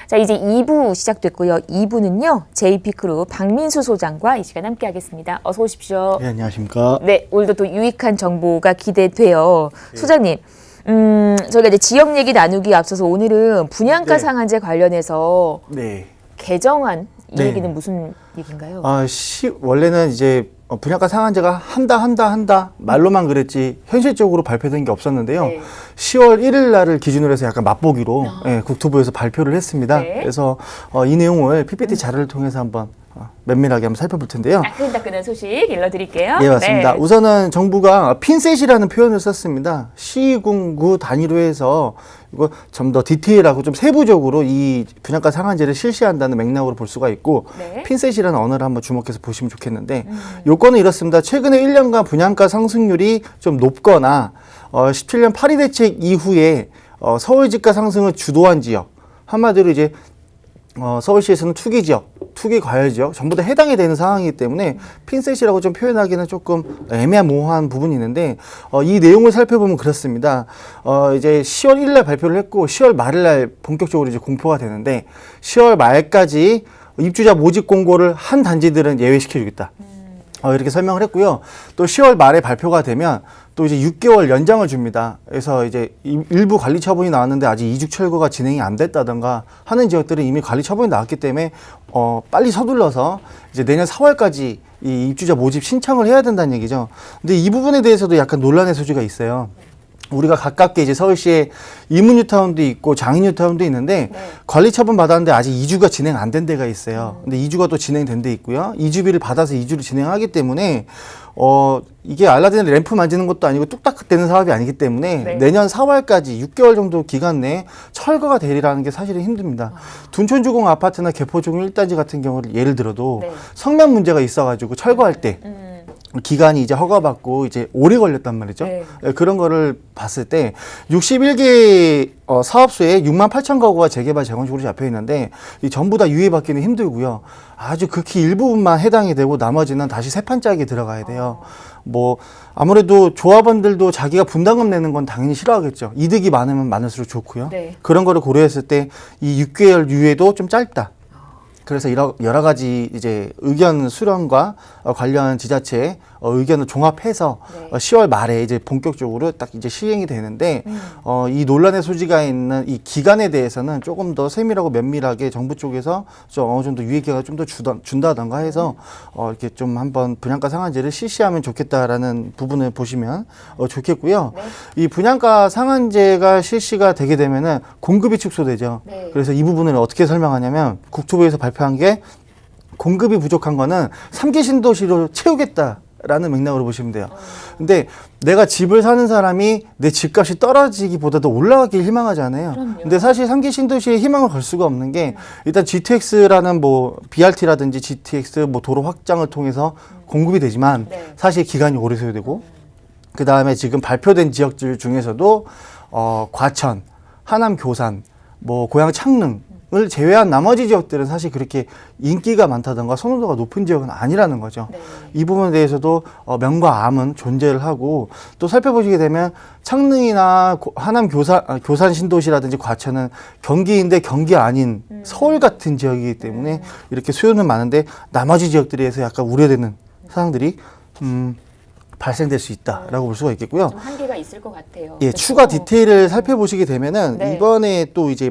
자, 이제 2부 시작됐고요. 2부는요. JP그룹 박민수 소장과 이 시간 함께 하겠습니다. 어서 오십시오. 네, 안녕하십니까. 네, 오늘도 또 유익한 정보가 기대돼요. 소장님, 저희가 이제 지역 얘기 나누기 앞서서 오늘은 분양가 상한제 관련해서 개정안 이 얘기는 무슨 얘기인가요? 원래는 이제 분양가 상한제가 한다 말로만 그랬지 현실적으로 발표된 게 없었는데요. 10월 1일 날을 기준으로 해서 약간 맛보기로 국토부에서 발표를 했습니다. 그래서 이 내용을 PPT 자료를 통해서 한번 면밀하게 한번 살펴볼 텐데요. 따끈따끈한 소식 일러드릴게요. 예, 맞습니다. 우선은 정부가 핀셋이라는 표현을 썼습니다. 시군구 단위로 해서 이거 좀 더 디테일하고 좀 세부적으로 이 분양가 상한제를 실시한다는 맥락으로 볼 수가 있고 핀셋이라는 언어를 한번 주목해서 보시면 좋겠는데 요건은 이렇습니다. 최근에 1년간 분양가 상승률이 좀 높거나 17년 파리 대책 이후에 서울 집가 상승을 주도한 지역, 한마디로 이제 서울시에서는 투기 지역, 투기 과열 지역 전부 다 해당이 되는 상황이기 때문에 핀셋이라고 좀 표현하기는 조금 애매모호한 부분이 있는데 이 내용을 살펴보면 그렇습니다. 이제 10월 1일 날 발표를 했고 10월 말일 날 본격적으로 이제 공표가 되는데 10월 말까지 입주자 모집 공고를 한 단지들은 예외시켜 주겠다. 이렇게 설명을 했고요. 또 10월 말에 발표가 되면 또 이제 6개월 연장을 줍니다. 그래서 이제 일부 관리 처분이 나왔는데 아직 이주 철거가 진행이 안 됐다던가 하는 지역들은 이미 관리 처분이 나왔기 때문에 빨리 서둘러서 이제 내년 4월까지 이 입주자 모집 신청을 해야 된다는 얘기죠. 근데 이 부분에 대해서도 약간 논란의 소지가 있어요. 우리가 가깝게 이제 서울시에 이문뉴타운도 있고 장인뉴타운도 있는데 관리 처분 받았는데 아직 이주가 진행 안 된 데가 있어요. 근데 이주가 또 진행된 데 있고요. 이주비를 받아서 이주를 진행하기 때문에 이게 알라딘의 램프 만지는 것도 아니고 뚝딱 되는 사업이 아니기 때문에 내년 4월까지 6개월 정도 기간 내에 철거가 되리라는 게 사실은 힘듭니다. 둔촌주공 아파트나 개포주공 1단지 같은 경우를 예를 들어도 성면 문제가 있어가지고 철거할 때 기간이 이제 허가받고 이제 오래 걸렸단 말이죠. 그런 거를 봤을 때 61개 사업소에 6만 8천 가구가 재개발 재건축으로 잡혀 있는데 이 전부 다 유예받기는 힘들고요. 아주 극히 일부분만 해당이 되고 나머지는 다시 새 판짝이 들어가야 돼요. 뭐 아무래도 조합원들도 자기가 분담금 내는 건 당연히 싫어하겠죠. 이득이 많으면 많을수록 좋고요. 그런 거를 고려했을 때 이 6개월 유예도 좀 짧다. 그래서 여러 가지 이제 의견 수렴과 관련 지자체 의견을 종합해서 10월 말에 이제 본격적으로 딱 이제 시행이 되는데 이 논란의 소지가 있는 이 기간에 대해서는 조금 더 세밀하고 면밀하게 정부 쪽에서 좀 어느 정도 유예 기간을 좀 더 준다던가 해서 이렇게 좀 한번 분양가 상한제를 실시하면 좋겠다라는 부분을 보시면 좋겠고요. 이 분양가 상한제가 실시가 되게 되면은 공급이 축소되죠. 그래서 이 부분을 어떻게 설명하냐면 국토부에서 발표한 게 공급이 부족한 거는 3기 신도시로 채우겠다라는 맥락으로 보시면 돼요. 근데 내가 집을 사는 사람이 내 집값이 떨어지기보다도 올라가길 희망하잖아요. 근데 사실 3기 신도시에 희망을 걸 수가 없는 게 일단 GTX라는 뭐 BRT라든지 GTX 뭐 도로 확장을 통해서 공급이 되지만 사실 기간이 오래 소요되고 그 다음에 지금 발표된 지역들 중에서도 과천, 하남 교산, 뭐 고양 창릉 을 제외한 나머지 지역들은 사실 그렇게 인기가 많다던가 선호도가 높은 지역은 아니라는 거죠. 이 부분에 대해서도 명과 암은 존재를 하고 또 살펴보시게 되면 창릉이나 하남 교산 신도시라든지 과천은 경기인데 경기 아닌 서울 같은 지역이기 때문에 이렇게 수요는 많은데 나머지 지역들에서 약간 우려되는 사항들이 발생될 수 있다라고 볼 수가 있겠고요. 좀 한계가 있을 것 같아요. 예, 추가 디테일을 살펴보시게 되면은 이번에 또 이제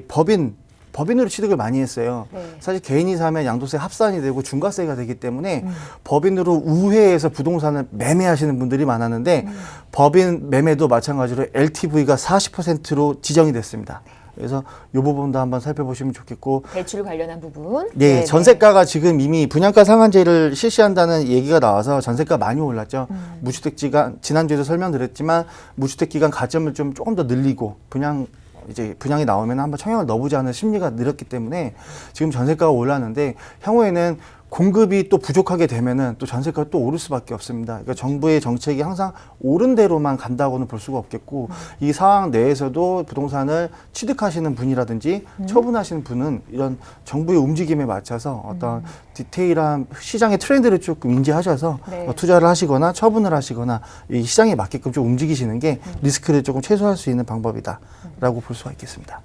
법인으로 취득을 많이 했어요. 사실 개인이 사면 양도세 합산이 되고 중과세가 되기 때문에 법인으로 우회해서 부동산을 매매하시는 분들이 많았는데 법인 매매도 마찬가지로 LTV가 40%로 지정이 됐습니다. 그래서 이 부분도 한번 살펴보시면 좋겠고 대출 관련한 부분. 네, 전세가가 지금 이미 분양가 상한제를 실시한다는 얘기가 나와서 전세가 많이 올랐죠. 무주택 기간 지난주에도 설명드렸지만 무주택 기간 가점을 좀 조금 더 늘리고 분양이 나오면 한번 청약을 넣어보자 하는 심리가 늘었기 때문에 지금 전세가가 올랐는데 향후에는 공급이 또 부족하게 되면은 또 전세가가 또 오를 수밖에 없습니다. 그러니까 정부의 정책이 항상 옳은 대로만 간다고는 볼 수가 없겠고 이 상황 내에서도 부동산을 취득하시는 분이라든지 처분하시는 분은 이런 정부의 움직임에 맞춰서 어떤 디테일한 시장의 트렌드를 조금 인지하셔서 투자를 하시거나 처분을 하시거나 이 시장에 맞게끔 좀 움직이시는 게 리스크를 조금 최소화할 수 있는 방법이다라고 볼 수가 있겠습니다.